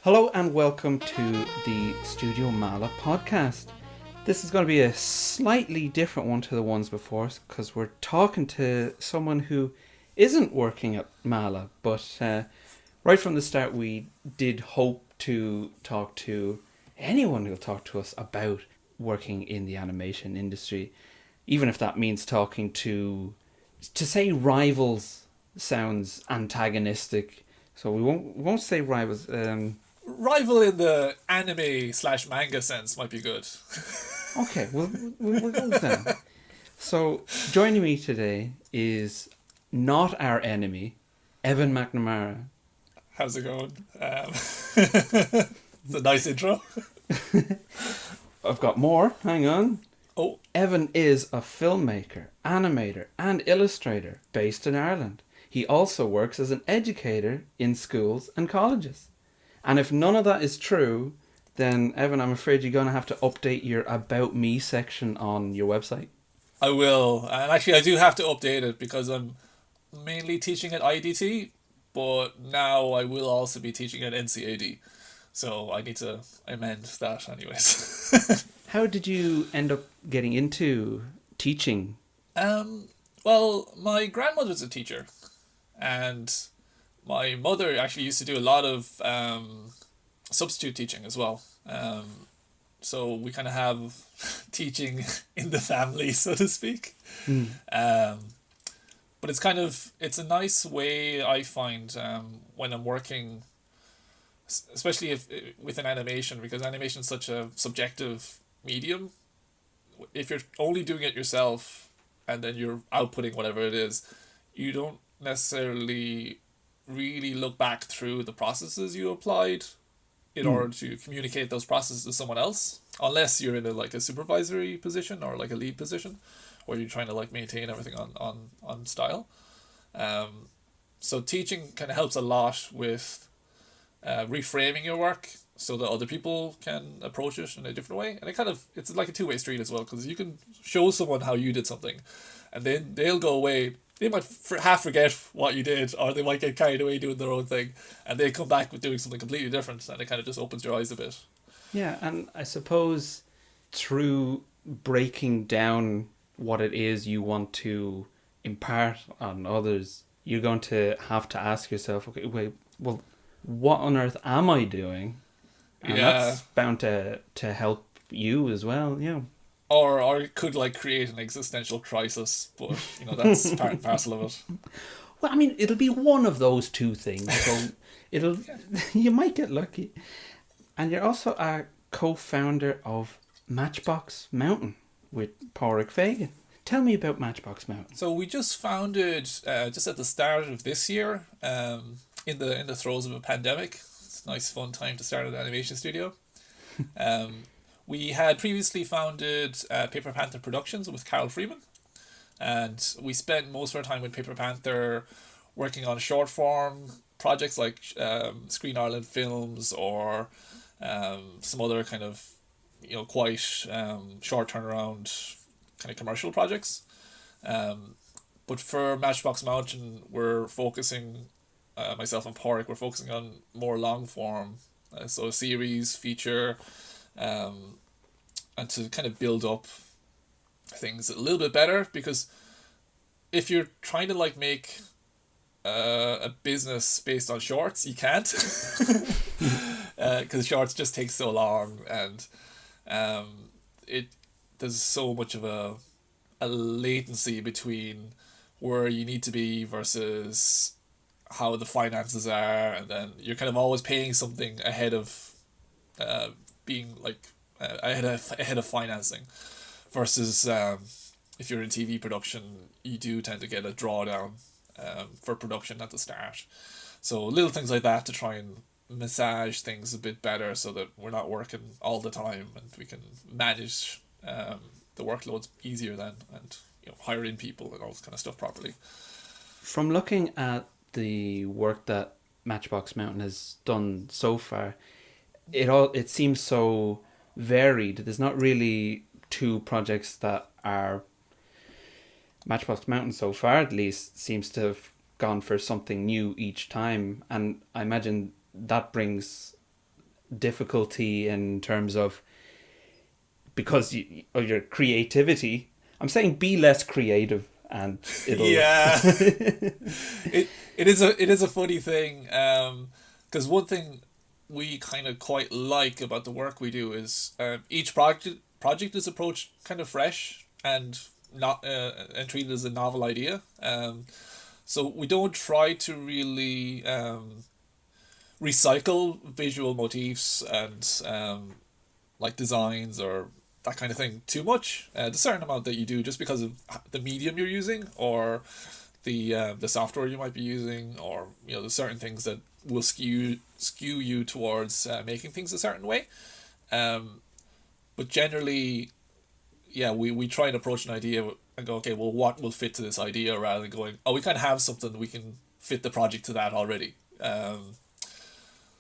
Hello and welcome to the Studio Meala Podcast. This is going to be a slightly different one to the ones before because we're talking to someone who isn't working at Meala, but right from the start we did hope to talk to anyone who'll talk to us about working in the animation industry, even if that means talking to say rivals sounds antagonistic, so we won't say rivals. Rival in the anime/manga sense might be good. Okay, we'll go with that. So, joining me today is not our enemy, Eimhin McNamara. How's it going? It's a nice intro. I've got more, hang on. Oh. Evan is a filmmaker, animator, and illustrator based in Ireland. He also works as an educator in schools and colleges. And if none of that is true, then Evan, I'm afraid you're going to have to update your About Me section on your website. I will. And actually, I do have to update it because I'm mainly teaching at IDT, but now I will also be teaching at NCAD. So I need to amend that anyways. How did you end up getting into teaching? Well, my grandmother's a teacher, and my mother actually used to do a lot of substitute teaching as well. So we kind of have teaching in the family, so to speak. But it's a nice way, I find, when I'm working, especially if with an animation, because animation is such a subjective medium. If you're only doing it yourself and then you're outputting whatever it is, you don't necessarily really look back through the processes you applied in order to communicate those processes to someone else, unless you're in a supervisory position or like a lead position where you're trying to like maintain everything on style. So teaching kind of helps a lot with reframing your work so that other people can approach it in a different way, and it's like a two-way street as well, because you can show someone how you did something and then they'll go away. They might half forget what you did, or they might get carried away doing their own thing, and they come back with doing something completely different, and it kind of just opens your eyes a bit. Yeah, and I suppose through breaking down what it is you want to impart on others, you're going to have to ask yourself, okay, wait, well, what on earth am I doing? And that's bound to help you as well, yeah. Or it could like create an existential crisis, but that's part and parcel of it. Well, I mean, it'll be one of those two things, so you might get lucky. And you're also a co-founder of Matchbox Mountain with Pádraig Fagan. Tell me about Matchbox Mountain. So we just founded just at the start of this year, in the throes of a pandemic. It's a nice fun time to start an animation studio. We had previously founded Paper Panther Productions with Carol Freeman, and we spent most of our time with Paper Panther working on short form projects like Screen Ireland films or some other kind of quite short turnaround kind of commercial projects. But for Matchbox Mountain, we're focusing, myself and Pádraig, we're focusing on more long form, so a series, feature, and to kind of build up things a little bit better, because if you're trying to like make a business based on shorts, you can't, because shorts just take so long, and there's so much of a latency between where you need to be versus how the finances are, and then you're kind of always paying something ahead of being like ahead of financing, versus if you're in TV production, you do tend to get a drawdown for production at the start. So little things like that to try and massage things a bit better so that we're not working all the time and we can manage the workloads easier then, and hire in people and all this kind of stuff properly. From looking at the work that Matchbox Mountain has done so far, it seems so varied. There's not really two projects that are Matchbox Mountain so far, at least, seems to have gone for something new each time, and I imagine that brings difficulty in terms of, because of your creativity. I'm saying be less creative, and it'll. Yeah, it is a funny thing, because one thing we kind of quite like about the work we do is each project is approached kind of fresh and not and treated as a novel idea. So we don't try to really recycle visual motifs and like designs or that kind of thing too much. The certain amount that you do, just because of the medium you're using or the software you might be using, or the certain things that will skew you towards making things a certain way. But generally, yeah, we try and approach an idea and go, okay, well, what will fit to this idea, rather than going, oh, we kind of have something, we can fit the project to that already.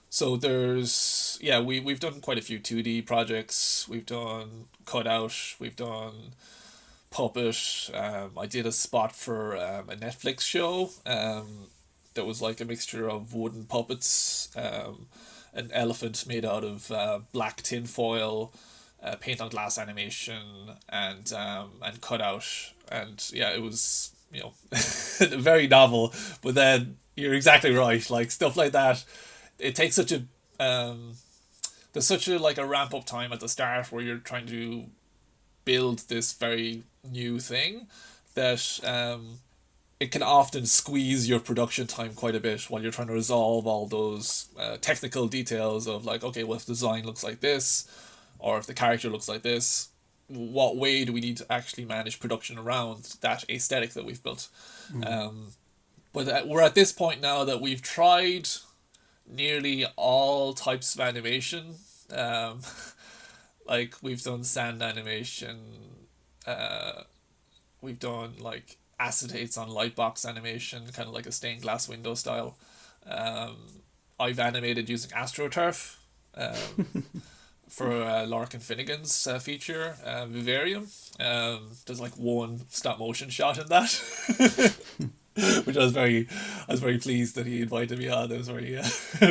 So we've done quite a few 2D projects. We've done cutout. We've done puppet. I did a spot for a Netflix show that was like a mixture of wooden puppets, an elephant made out of black tin foil, paint on glass animation, and cutout. And yeah, it was very novel. But then you're exactly right. Like stuff like that, it takes such a there's such a like a ramp up time at the start where you're trying to build this very new thing that it can often squeeze your production time quite a bit while you're trying to resolve all those technical details of like, okay, well, if the design looks like this, or if the character looks like this, what way do we need to actually manage production around that aesthetic that we've built? But we're at this point now that we've tried nearly all types of animation. Like we've done sand animation, we've done like acetates on lightbox animation, kind of like a stained glass window style. I've animated using AstroTurf for Larkin Finnegan's feature, Vivarium. There's like one stop motion shot in that. Which I was very pleased that he invited me on. It was very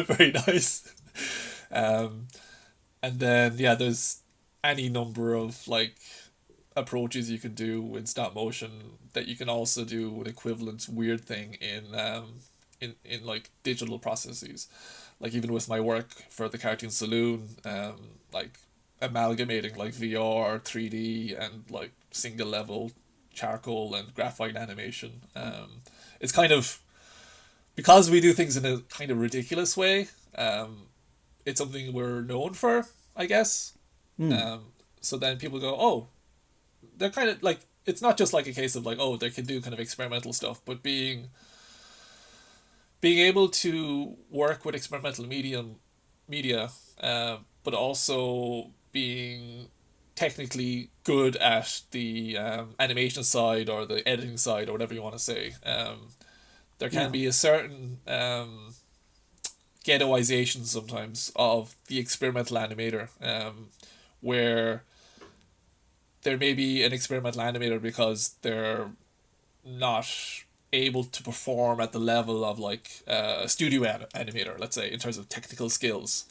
very nice. And then there's any number of like approaches you can do with stop motion that you can also do an equivalent weird thing in like digital processes. Like even with my work for the cartoon Saloon, like amalgamating like VR, 3D, and like single level charcoal and graphite animation. It's kind of, because we do things in a kind of ridiculous way, it's something we're known for, I guess. So then people go, oh, they're kind of like, it's not just like a case of like, oh, they can do kind of experimental stuff, but being able to work with experimental media, but also being technically good at the animation side or the editing side or whatever you want to say. There can be a certain ghettoization sometimes of the experimental animator, where there may be an experimental animator because they're not able to perform at the level of like a studio animator, let's say, in terms of technical skills.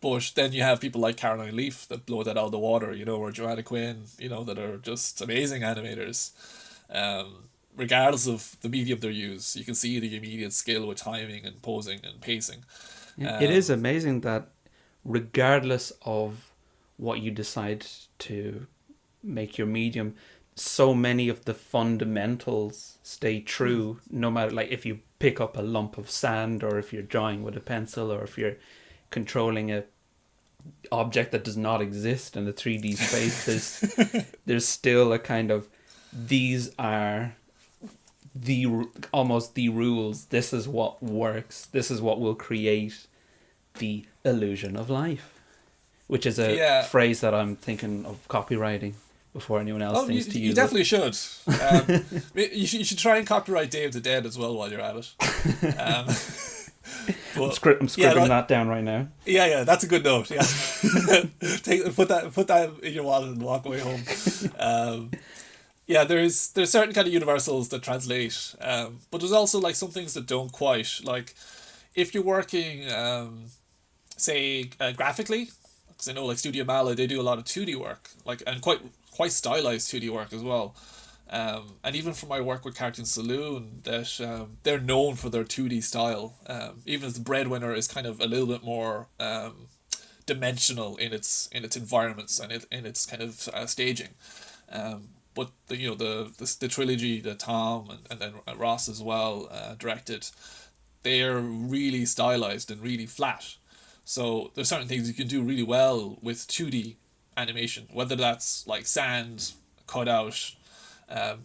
But then you have people like Caroline Leaf that blow that out of the water, or Joanna Quinn, that are just amazing animators. Regardless of the medium they use, you can see the immediate skill with timing and posing and pacing. It is amazing that regardless of what you decide to make your medium, so many of the fundamentals stay true, no matter, like, if you pick up a lump of sand, or if you're drawing with a pencil, or if you're controlling a object that does not exist in a 3D space. there's still a kind of, these are almost the rules. This is what works. This is what will create the illusion of life, which is a phrase that I'm thinking of copywriting before anyone else thinks to use it. You definitely should. You should try and copyright Day of the Dead as well while you're at it. I'm scribbling that down right now. Yeah, that's a good note. Yeah, put that in your wallet and walk away home. There's certain kind of universals that translate, but there's also like some things that don't quite. Like if you're working, say, graphically, because I know like Studio Meala, they do a lot of 2D work, like, and quite stylized 2D work as well. And even from my work with Cartoon Saloon, that they're known for their 2D style. Even as the Breadwinner is kind of a little bit more dimensional in its environments and in its kind of staging. But the trilogy that Tom and then Ross as well directed, they're really stylized and really flat. So there's certain things you can do really well with 2D animation, whether that's like sand, cutout,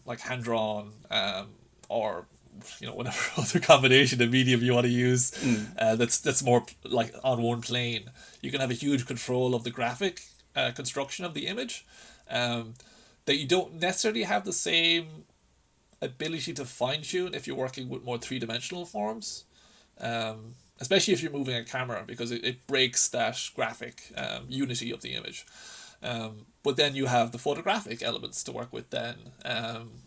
like hand drawn, or whatever other combination of medium you want to use. That's more like on one plane. You can have a huge control of the graphic construction of the image, that you don't necessarily have the same ability to fine tune if you're working with more three-dimensional forms, especially if you're moving a camera, because it breaks that graphic unity of the image. But then you have the photographic elements to work with then,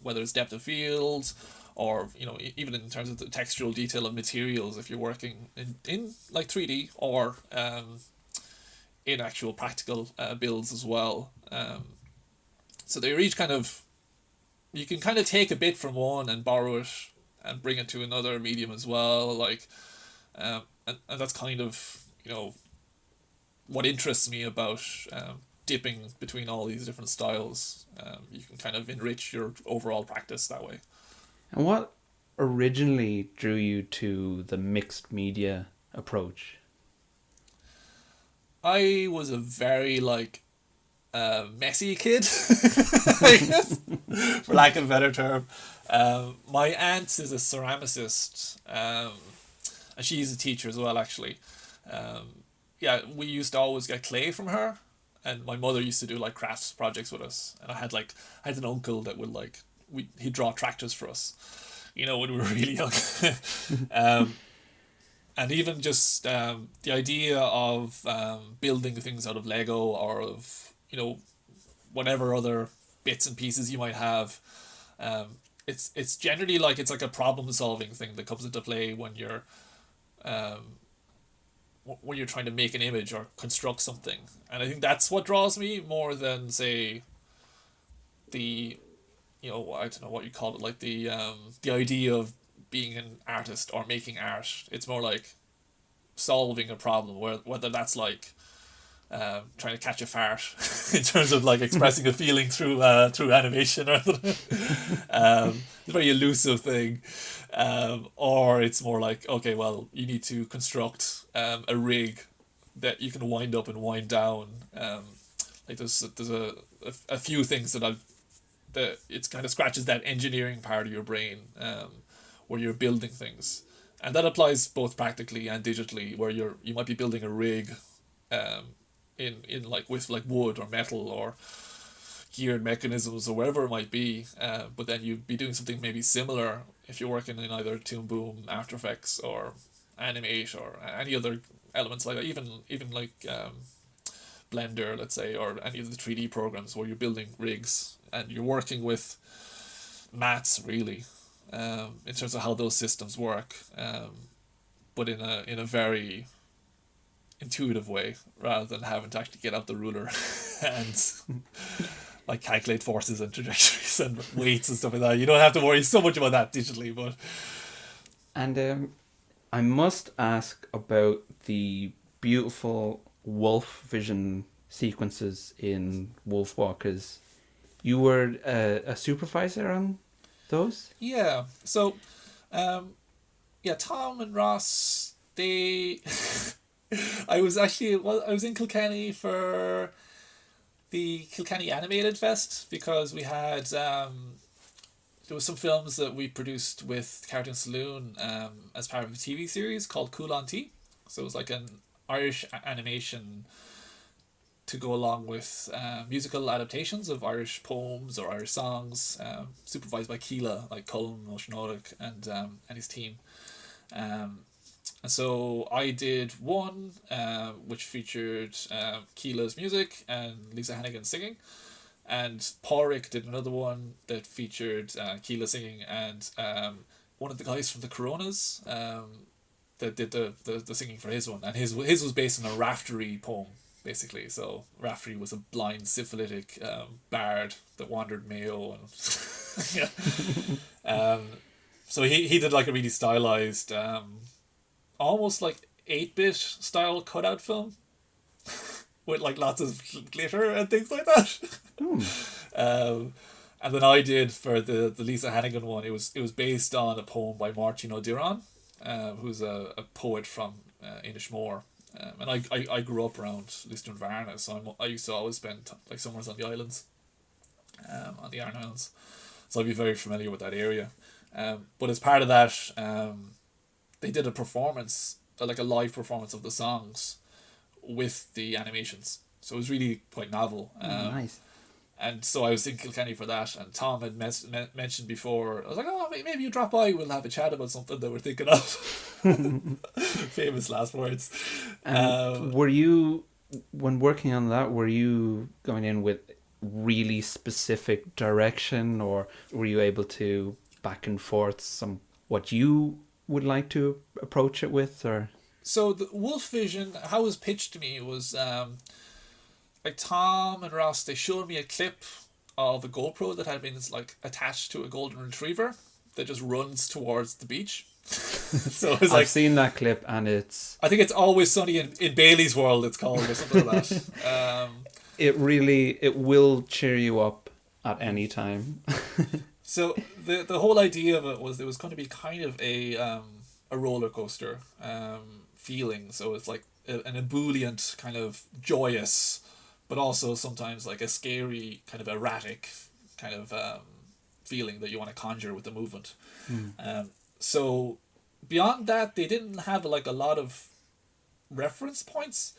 whether it's depth of field, or even in terms of the textural detail of materials if you're working in like 3D, or in actual practical builds as well. So they're each kind of, you can kind of take a bit from one and borrow it and bring it to another medium as well, like, and that's kind of what interests me about dipping between all these different styles. You can kind of enrich your overall practice that way. And what originally drew you to the mixed media approach? I was a very messy kid, I guess, for lack of a better term. My aunt is a ceramicist, and she's a teacher as well, actually. We used to always get clay from her, and my mother used to do like crafts projects with us. And I had an uncle that would he'd draw tractors for us, when we were really young. And even just the idea of building things out of Lego, or of whatever other bits and pieces you might have, it's generally it's like a problem solving thing that comes into play when you're trying to make an image or construct something. And I think that's what draws me more than, say, the I don't know what you call it, like the idea of being an artist or making art. It's more like solving a problem, whether that's trying to catch a fart in terms of expressing a feeling through animation, or it's a very elusive thing, or it's more like, okay, well, you need to construct a rig that you can wind up and wind down. There's a few things that it's kind of scratches that engineering part of your brain, where you're building things. And that applies both practically and digitally, where you might be building a rig with wood or metal or geared mechanisms or whatever it might be, but then you'd be doing something maybe similar if you're working in either Toon Boom, After Effects, or Animate, or any other elements like that, even Blender, let's say, or any of the 3D programs where you're building rigs and you're working with maths, really, in terms of how those systems work, but in a very intuitive way, rather than having to actually get out the ruler and calculate forces and trajectories and weights and stuff like that. You don't have to worry so much about that digitally. But I must ask about the beautiful Wolfvison sequences in Wolfwalkers. You were a supervisor on those? Yeah. So, Tom and Ross, they... I was in Kilkenny for the Kilkenny Animated Fest, because we had there was some films that we produced with Cartoon Saloon as part of a TV series called Cool on Tea. So it was like an Irish animation to go along with musical adaptations of Irish poems or Irish songs, supervised by Keela, like Colm O'Shnodic and his team. And so I did one which featured Keela's music and Lisa Hannigan singing, and Pádraig did another one that featured Keela singing and one of the guys from the Coronas, that did the singing for his one, and his was based on a Raftery poem, basically. So Raftery was a blind syphilitic bard that wandered Mayo, and yeah. So he did like a really stylized, almost like 8-bit style cutout film with like lots of glitter and things like that. And then I did for the Lisa Hannigan one. It was based on a poem by Martin O'Diran, who's a poet from Inishmore. And I grew up around Liston Varna, so I used to always spend like summers on the islands, on the Iron Islands. So I'd be very familiar with that area. But as part of that, they did a performance, like a live performance of the songs with the animations. So it was really quite novel. Nice. And so I was in Kilkenny for that, and Tom had mentioned before, I was like, oh, maybe you drop by, we'll have a chat about something that we're thinking of. Famous last words. Were you, when working on that, were you going in with really specific direction, or were you able to back and forth what you would like to approach it with? Or so the Wolfvison, how it was pitched to me was like Tom and Ross, they showed me a clip of a GoPro that had been like attached to a golden retriever that just runs towards the beach. So it's like, I've seen that clip, and I think it's Always Sunny in Bailey's World, it's called, or something like that. it will cheer you up at any time. So the whole idea of it was going to be kind of a roller coaster feeling. So it's like an ebullient kind of joyous, but also sometimes like a scary kind of erratic kind of feeling that you want to conjure with the movement. So beyond that, they didn't have like a lot of reference points.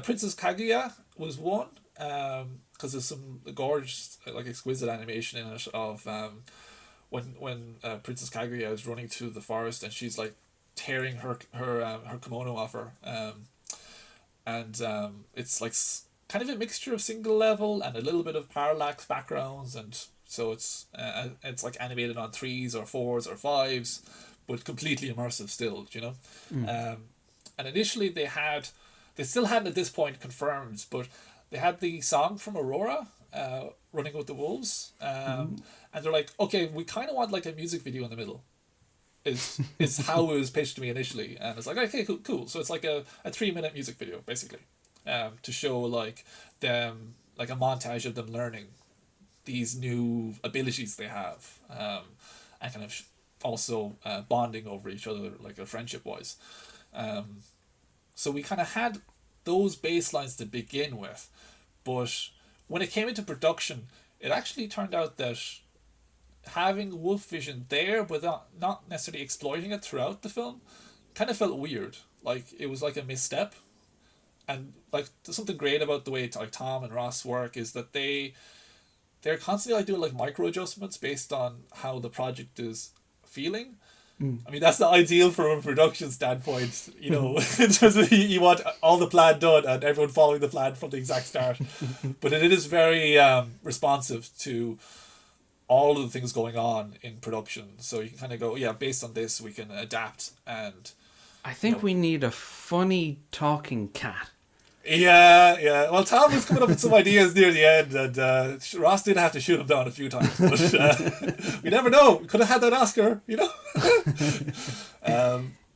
Princess Kaguya was one, because there's some gorgeous, like exquisite animation in it of when Princess Kaguya is running through the forest and she's like tearing her kimono off her, and it's like kind of a mixture of single level and a little bit of parallax backgrounds, and so it's like animated on 3s or 4s or 5s, but completely immersive still, you know. And initially they still hadn't at this point confirmed, but they had the song from Aurora, Running with the Wolves, and they're like, okay, we kind of want like a music video in the middle. Is how it was pitched to me initially, and it's like, okay, cool. So it's like a 3-minute music video basically, to show like them, like a montage of them learning these new abilities they have, and kind of also bonding over each other, like a friendship wise. So we kind of had those baselines to begin with, but when it came into production, it actually turned out that having Wolfvison there but not necessarily exploiting it throughout the film kind of felt weird. Like it was like a misstep. And like there's something great about the way like Tom and Ross work is that they're constantly like doing like micro adjustments based on how the project is feeling. I mean, that's the ideal from a production standpoint, you know, in terms of you want all the plan done and everyone following the plan from the exact start. But it is very responsive to all of the things going on in production. So you can kind of go, yeah, based on this, we can adapt. And I think we need a funny talking cat. Yeah. Well, Tom was coming up with some ideas near the end, and Ross did have to shoot him down a few times. But we never know. We could have had that Oscar, you know.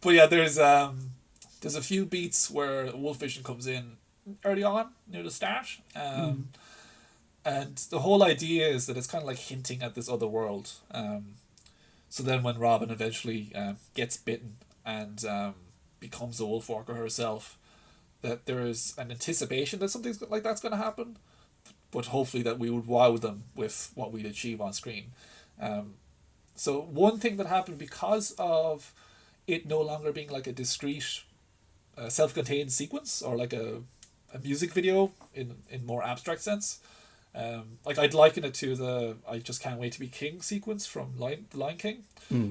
But yeah, there's a few beats where Wolfvison comes in early on near the start, and the whole idea is that it's kind of like hinting at this other world. So then, when Robin eventually gets bitten and becomes a Wolfwalker herself, that there is an anticipation that something like that's going to happen, but hopefully that we would wow them with what we'd achieve on screen. So one thing that happened because of it no longer being like a discrete, self-contained sequence or like a music video in more abstract sense, like I'd liken it to the I Just Can't Wait to Be King sequence from The Lion King,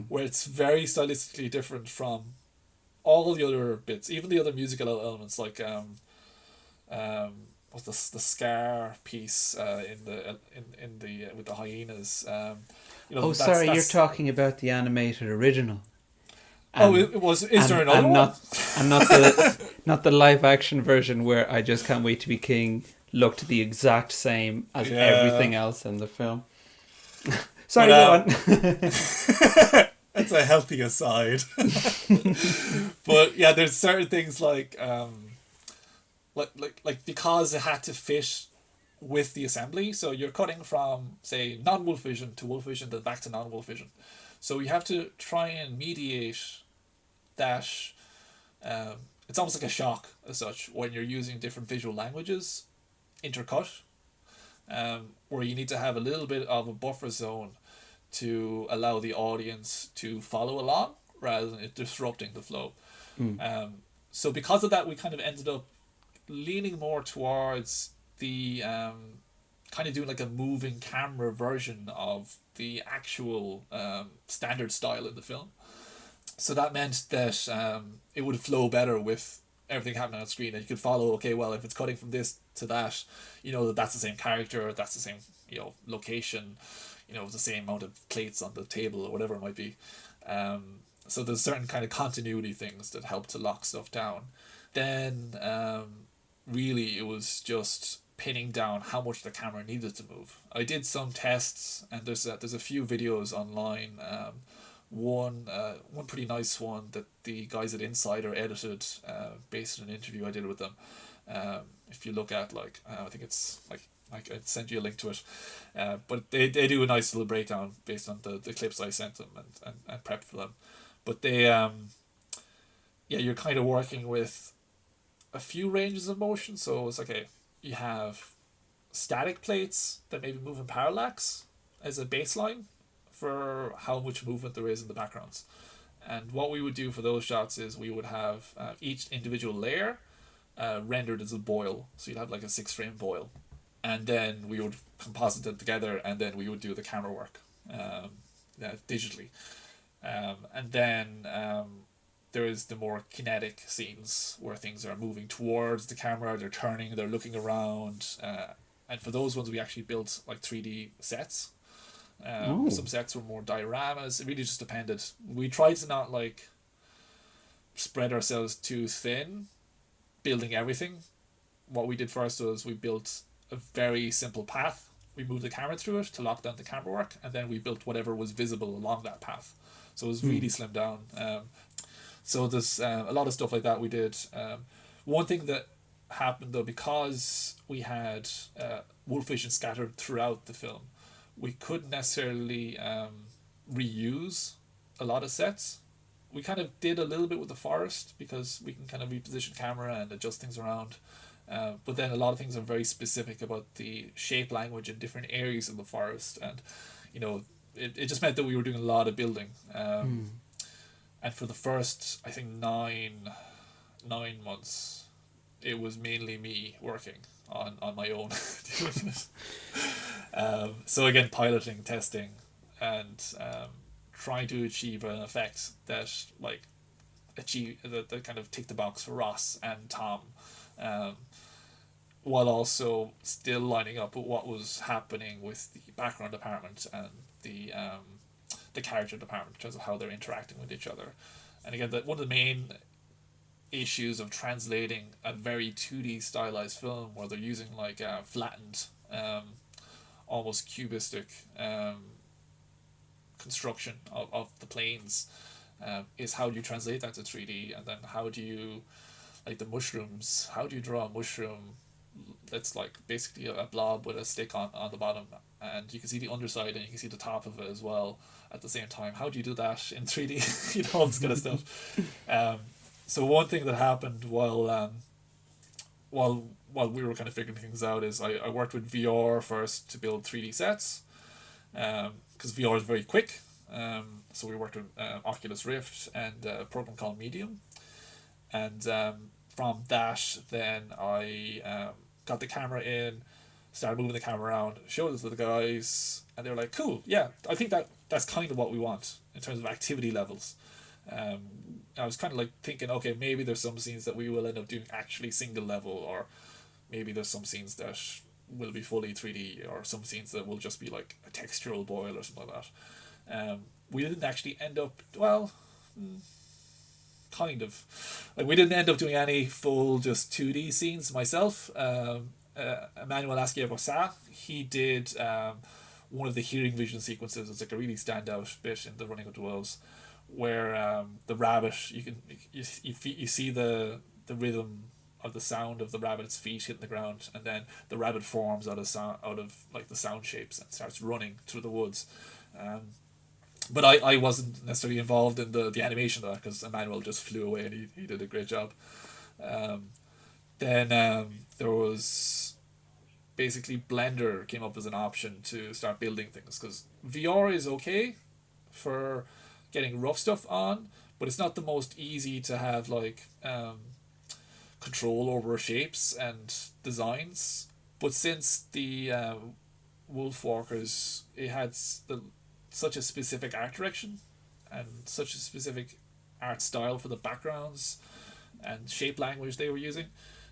where it's very stylistically different from all the other bits, even the other musical elements, like what's the Scar piece in the with the hyenas. You know, you're talking about the animated original. Oh, And it was. Is there and another and one? not the live action version where I Just Can't Wait to Be King looked the exact same as Yeah, everything else in the film. but Sorry, go on. that's a healthy aside. But yeah, there's certain things like because it had to fit with the assembly. So you're cutting from, say, non-Wolfvison to Wolfvison, then back to non-Wolfvison. So you have to try and mediate that. It's almost like a shock as such when you're using different visual languages intercut, where you need to have a little bit of a buffer zone to allow the audience to follow along rather than it disrupting the flow. So because of that, we kind of ended up leaning more towards the kind of doing like a moving camera version of the actual standard style in the film. So that meant that it would flow better with everything happening on screen, and you could follow. Okay, well, if it's cutting from this to that, you know that's the same character, that's the same location, the same amount of plates on the table or whatever it might be. So there's certain kind of continuity things that help to lock stuff down. Then really it was just pinning down how much the camera needed to move. I did some tests, and there's a few videos online. One pretty nice one that the guys at Insider edited based on an interview I did with them. If you look at I think it's I could send you a link to it, but they do a nice little breakdown based on the clips I sent them and prepped for them. But they you're kind of working with a few ranges of motion. So it's okay, you have static plates that maybe move in parallax as a baseline for how much movement there is in the backgrounds. And what we would do for those shots is we would have each individual layer rendered as a boil. So you'd have like a 6-frame boil. And then we would composite them together, and then we would do the camera work digitally. And then there is the more kinetic scenes where things are moving towards the camera, they're turning, they're looking around. And for those ones, we actually built like 3D sets. Some sets were more dioramas. It really just depended. We tried to not spread ourselves too thin, building everything. What we did first was we built a very simple path. We moved the camera through it to lock down the camera work, and then we built whatever was visible along that path. So it was really slimmed down. So there's a lot of stuff like that we did. One thing that happened though, because we had Wolfvison scattered throughout the film, we couldn't necessarily reuse a lot of sets. We kind of did a little bit with the forest because we can kind of reposition camera and adjust things around. But then a lot of things are very specific about the shape language in different areas of the forest. And, it just meant that we were doing a lot of building. And for the first, I think, 9 months, it was mainly me working on my own. So again, piloting, testing, and trying to achieve an effect that that kind of ticked the box for Ross and Tom, while also still lining up with what was happening with the background department and the character department in terms of how they're interacting with each other. And again, one of the main issues of translating a very 2D stylized film where they're using flattened, almost cubistic construction of the planes, is how do you translate that to 3D, and then how do you, the mushrooms, how do you draw a mushroom that's basically a blob with a stick on the bottom, and you can see the underside and you can see the top of it as well at the same time. How do you do that in 3D? All this kind of stuff. So one thing that happened while we were kind of figuring things out is I worked with VR first to build 3D sets, because VR is very quick. So we worked with Oculus Rift and a program called Medium, and from that then I got the camera in, started moving the camera around, showed it to the guys, and they were like, cool, yeah, I think that's kind of what we want in terms of activity levels. I was kind of thinking, okay, maybe there's some scenes that we will end up doing actually single level, or maybe there's some scenes that will be fully 3D, or some scenes that will just be a textural boil or something like that. We didn't actually end up, kind of. Like, we didn't end up doing any full just 2D scenes myself. Emmanuel Asquier-Bossat, he did one of the hearing vision sequences. It's like a really standout bit in the Running of the Wolves, where the rabbit, you see the rhythm of the sound of the rabbit's feet hitting the ground, and then the rabbit forms out of like the sound shapes and starts running through the woods. But I wasn't necessarily involved in the animation of that, because Emmanuel just flew away and he did a great job. Then there was basically Blender came up as an option to start building things, because VR is okay for getting rough stuff on, but it's not the most easy to have like control over shapes and designs. But since the Wolfwalkers, it had such a specific art direction and such a specific art style for the backgrounds and shape language they were using,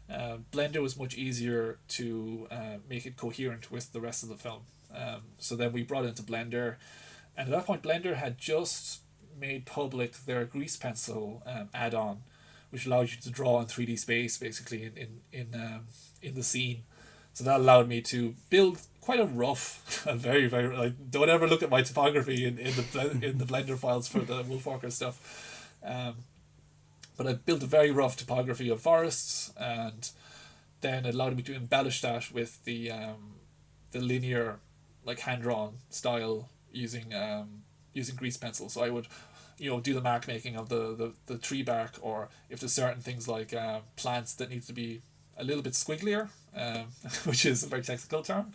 Blender was much easier to make it coherent with the rest of the film. So then we brought it into Blender, and at that point Blender had just made public their grease pencil add-on, which allows you to draw in 3D space basically in the scene. So that allowed me to build quite a rough, a very, very, like, don't ever look at my typography in the Blender files for the Wolfwalker stuff. But I built a very rough typography of forests, and then it allowed me to embellish that with the linear, like, hand-drawn style using grease pencil. So I would, do the mark making of the tree bark, or if there's certain things like plants that need to be a little bit squigglier, which is a very technical term.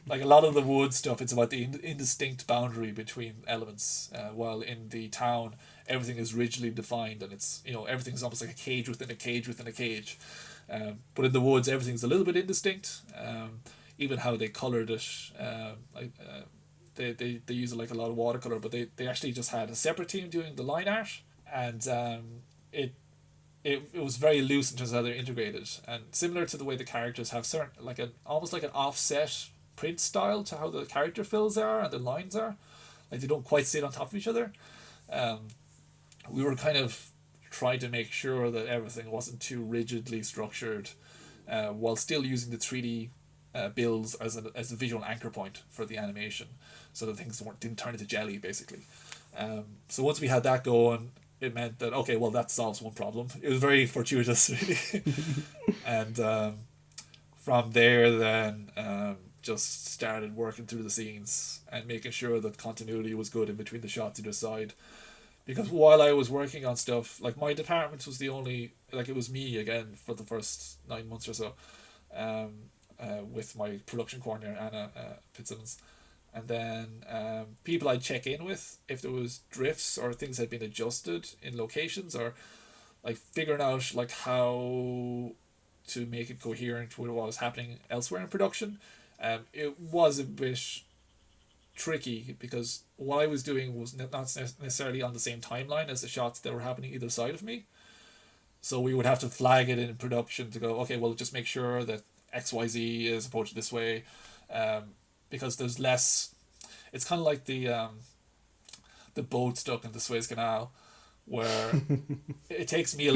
Like a lot of the wood stuff, it's about the indistinct boundary between elements, while in the town everything is rigidly defined, and it's, everything's almost like a cage within a cage within a cage. But in the woods everything's a little bit indistinct. Even how they coloured it, they use like a lot of watercolour, but they actually just had a separate team doing the line art, and it was very loose in terms of how they're integrated, and similar to the way the characters have certain, like almost like an offset print style to how the character fills are and the lines are, like they don't quite sit on top of each other. We were kind of trying to make sure that everything wasn't too rigidly structured, while still using the 3D builds as a visual anchor point for the animation, so that things didn't turn into jelly basically. So once we had that going, it meant that, okay, well, that solves one problem. It was very fortuitous, really. And from there, then, just started working through the scenes and making sure that continuity was good in between the shots either side. Because while I was working on stuff, like, my department was the only, like, it was me again for the first 9 months or so, with my production coordinator, Anna Fitzsimmons. And then people I'd check in with if there was drifts or things had been adjusted in locations, or like figuring out like how to make it coherent with what was happening elsewhere in production. It was a bit tricky because what I was doing was not necessarily on the same timeline as the shots that were happening either side of me. So we would have to flag it in production to go, okay, well, just make sure that XYZ is approached this way. Because there's less, it's kind of like the boat stuck in the Suez Canal, where it takes me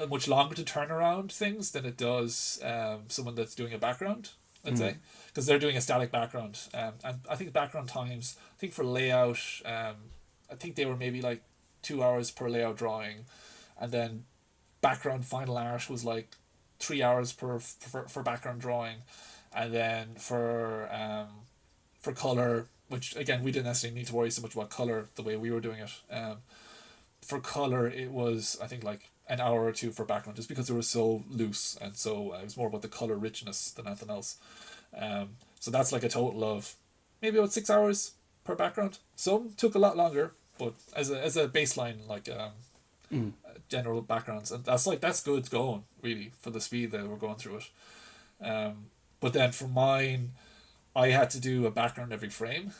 much longer to turn around things than it does someone that's doing a background, let's say, because they're doing a static background. And I think background times, I think for layout, I think they were maybe like 2 hours per layout drawing, and then background final art was like 3 hours for background drawing, and then for color, which again we didn't necessarily need to worry so much about color the way we were doing it. For color, it was I think like an hour or two for background, just because they were so loose, and so it was more about the color richness than anything else. So that's like a total of maybe about 6 hours per background. Some took a lot longer, but as a baseline, like general backgrounds, and that's good going really for the speed that we're going through it. But then for mine, I had to do a background every frame.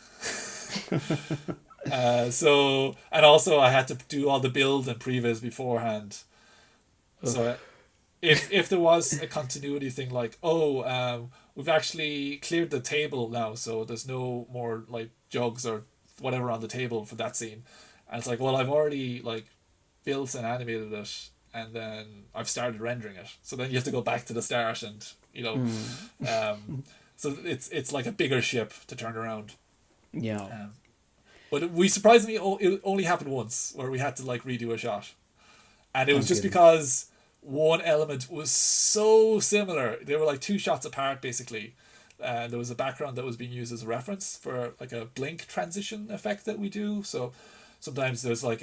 So, and also I had to do all the build and previs beforehand. So if there was a continuity thing like, we've actually cleared the table now, so there's no more like jugs or whatever on the table for that scene. And it's like, well, I've already like built and animated it, and then I've started rendering it. So then you have to go back to the start, and so it's like a bigger ship to turn around. Yeah. But we surprisingly it only happened once where we had to like redo a shot, and it was just kidding. because one element was so similar. They were like two shots apart basically. There was a background that was being used as a reference for like a blink transition effect that we do. So sometimes there's like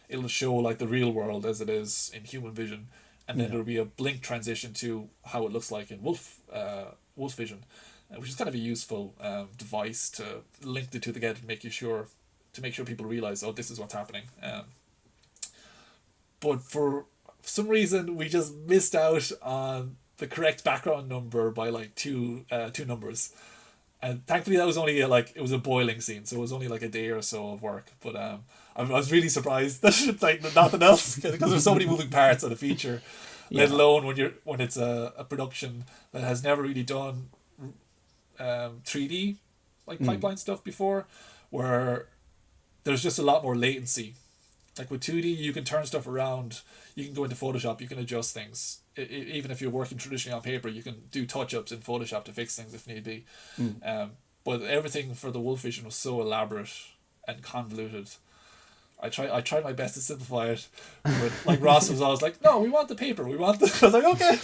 it'll show like the real world as it is in human vision, and then there'll be a blink transition to how it looks like in Wolfvison, which is kind of a useful device to link the two together to make sure people realize, oh, this is what's happening. But for some reason we just missed out on the correct background number by like two numbers, and thankfully that was only it was a boiling scene, so it was only like a day or so of work. But I was really surprised that like nothing else, because there's so many moving parts of the feature, let alone when it's a production that has never really done 3D like pipeline stuff before, where there's just a lot more latency. Like with 2D, you can turn stuff around. You can go into Photoshop. You can adjust things. Even if you're working traditionally on paper, you can do touch-ups in Photoshop to fix things if need be. But everything for the Wolfvison was so elaborate and convoluted. I tried my best to simplify it, but like Ross was always like, "No, we want the paper. We want the." I was like, "Okay,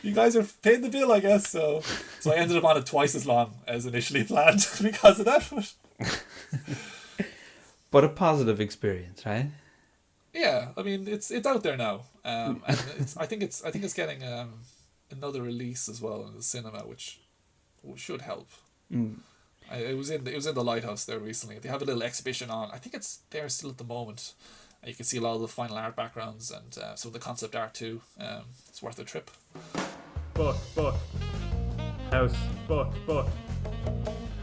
you guys are paying the bill, I guess." So I ended up on it twice as long as initially planned because of that. But a positive experience, right? Yeah, I mean it's out there now, and I think it's getting another release as well in the cinema, which should help. It was in the Lighthouse there recently. They have a little exhibition on. I think it's there still at the moment. You can see a lot of the final art backgrounds and some of the concept art too. It's worth a trip. Book. House, book.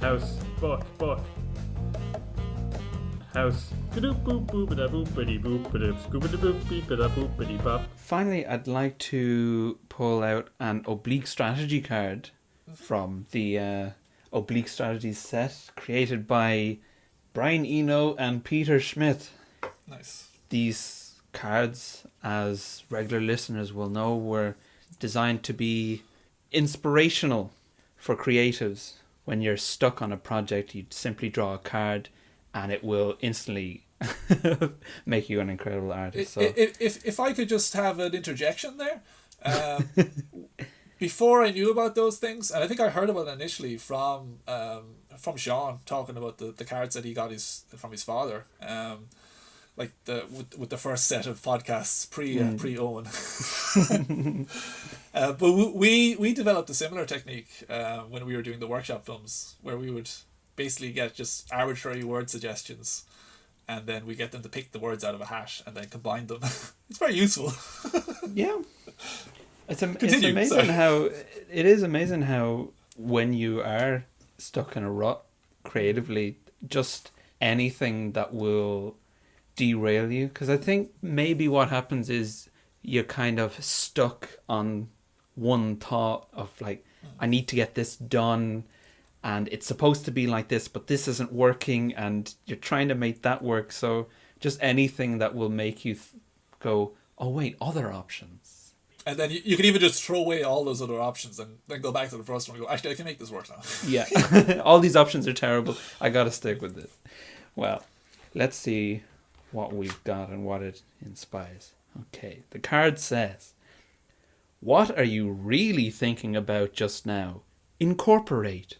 House, book. House. Finally, I'd like to pull out an oblique strategy card from the Oblique Strategies set created by Brian Eno and Peter Schmidt. Nice. These cards, as regular listeners will know, were designed to be inspirational for creatives. When you're stuck on a project, you simply draw a card and it will instantly make you an incredible artist. If I could just have an interjection there. Before I knew about those things, and I think I heard about it initially from Sean talking about the cards that he got from his father, like with the first set of podcasts pre Owen. But we developed a similar technique when we were doing the workshop films, where we would basically get just arbitrary word suggestions, and then we get them to pick the words out of a hat and then combine them. It's very useful. Yeah. It's amazing how when you are stuck in a rut creatively, just anything that will derail you. Because I think maybe what happens is you're kind of stuck on one thought of like, I need to get this done and it's supposed to be like this, but this isn't working, and you're trying to make that work. So just anything that will make you go, oh wait, other options. And then you can even just throw away all those other options and then go back to the first one and go, actually, I can make this work now. Yeah. All these options are terrible. I got to stick with it. Well, let's see what we've got and what it inspires. Okay. The card says, what are you really thinking about just now? Incorporate.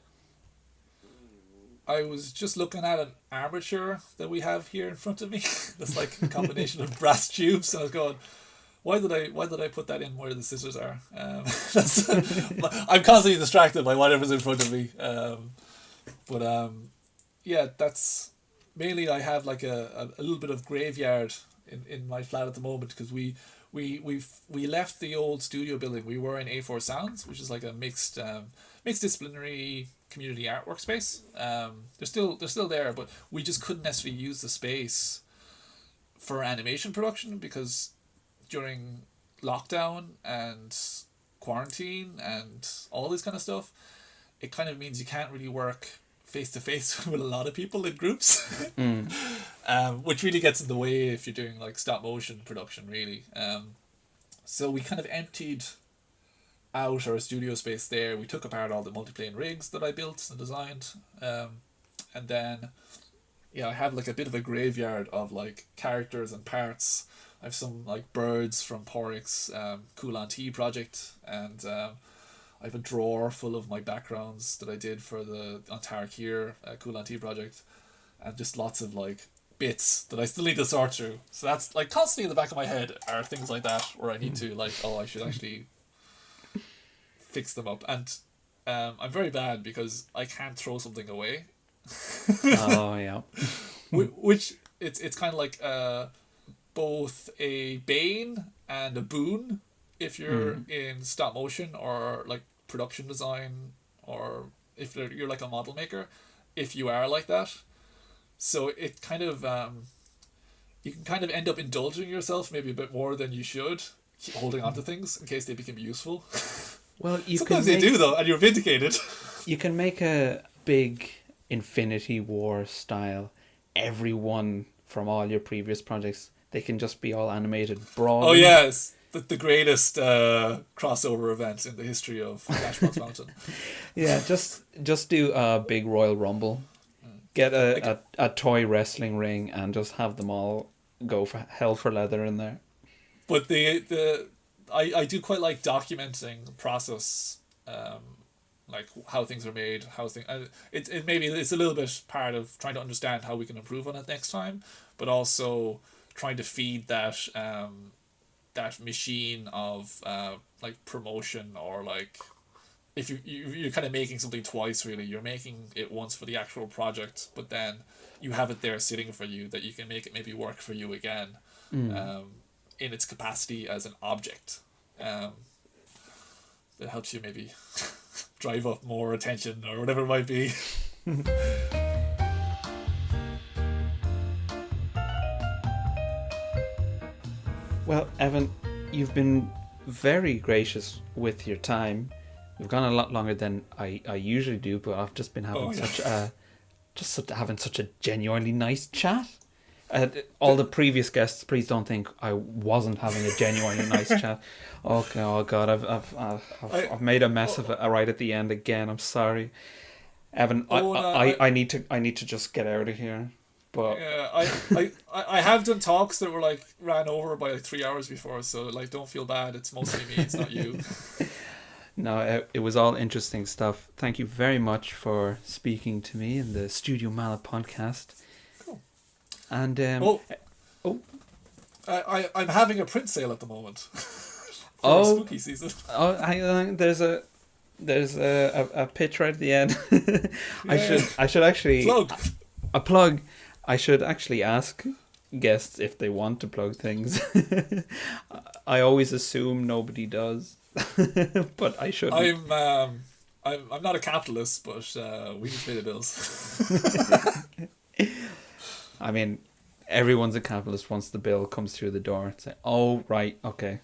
I was just looking at an armature that we have here in front of me. That's like a combination of brass tubes. And I was going, why did I put that in where the scissors are? I'm constantly distracted by whatever's in front of me. Yeah, that's mainly I have like a little bit of graveyard in my flat at the moment, because we left the old studio building. We were in A4 Sounds, which is like a mixed disciplinary community art workspace. They're still there, but we just couldn't necessarily use the space for animation production because during lockdown and quarantine and all this kind of stuff, it kind of means you can't really work face to face with a lot of people in groups, which really gets in the way if you're doing like stop motion production, really. So we kind of emptied out our studio space there. We took apart all the multiplane rigs that I built and designed, and then I have like a bit of a graveyard of like characters and parts. I have some like birds from Porix Cool Tea project, and I have a drawer full of my backgrounds that I did for the Antarctica Cool Tea project, and just lots of like bits that I still need to sort through. So that's like constantly in the back of my head are things like that where I need to like, I should actually fix them up. And I'm very bad because I can't throw something away. Oh yeah. Which it's kind of like both a bane and a boon if you're in stop motion or like production design, or if you're like a model maker, if you are like that. So it kind of you can kind of end up indulging yourself maybe a bit more than you should, keep holding on to things in case they become useful. Well, sometimes they do though, and you're vindicated. You can make a big Infinity War style. Everyone from all your previous projects, they can just be all animated brawling. Oh yes, the greatest crossover event in the history of Matchbox Mountain. Yeah, just do a big Royal Rumble. Get a toy wrestling ring and just have them all go for hell for leather in there. But I do quite like documenting the process, like how things are made, it maybe it's a little bit part of trying to understand how we can improve on it next time, but also trying to feed that that machine of like promotion, or like if you're kind of making something twice, really. You're making it once for the actual project, but then you have it there sitting for you that you can make it maybe work for you again, in its capacity as an object. That helps you maybe drive up more attention or whatever it might be. Well, Evan, you've been very gracious with your time. We've gone a lot longer than I usually do, but I've just been having having such a genuinely nice chat. All the previous guests, please don't think I wasn't having a genuinely nice chat. Okay, oh God, I've made a mess of it right at the end again. I'm sorry, Evan. I need to just get out of here. But yeah, I have done talks that were like ran over by like 3 hours before, so like don't feel bad. It's mostly me. It's not you. No, it was all interesting stuff. Thank you very much for speaking to me in the Studio Meala Podcast. Cool. And I'm having a print sale at the moment. For spooky season. There's a pitch right at the end. I should actually plug. I should actually ask guests if they want to plug things. I always assume nobody does. But I should. I'm not a capitalist, but we can pay the bills. I mean, everyone's a capitalist once the bill comes through the door. It's like, oh right, okay.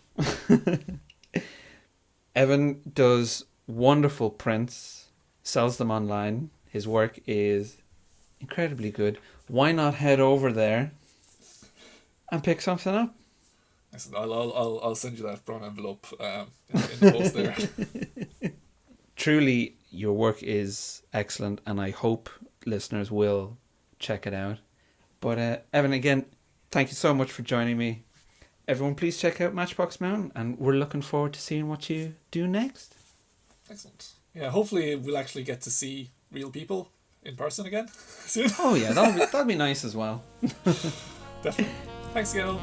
Evan does wonderful prints, sells them online. His work is incredibly good. Why not head over there and pick something up? I'll send you that brown envelope in the post there. Truly, your work is excellent, and I hope listeners will check it out. But Evan, again, thank you so much for joining me. Everyone, please check out Matchbox Mountain, and we're looking forward to seeing what you do next. Excellent. Yeah, hopefully we'll actually get to see real people in person again soon. Oh yeah, that'll be nice as well. Definitely. Thanks again.